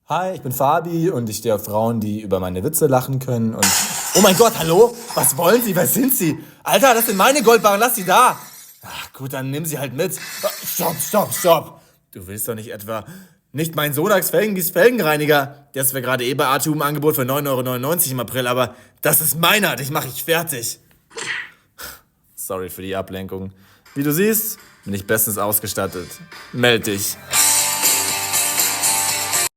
Hi, ich bin Fabi und ich stehe auf Frauen, die über meine Witze lachen können und... Oh mein Gott, hallo? Was wollen Sie? Wer sind Sie? Alter, das sind meine Goldbarren, lass sie da! Ach gut, dann nimm sie halt mit. Stopp! Du willst doch nicht etwa... Nicht mein Sonax Felgenbies Felgenreiniger. Der ist zwar gerade bei ATU im Angebot für 9,99 € im April, aber das ist meiner, dich mache ich fertig. Sorry für die Ablenkung. Wie du siehst, bin ich bestens ausgestattet. Meld dich.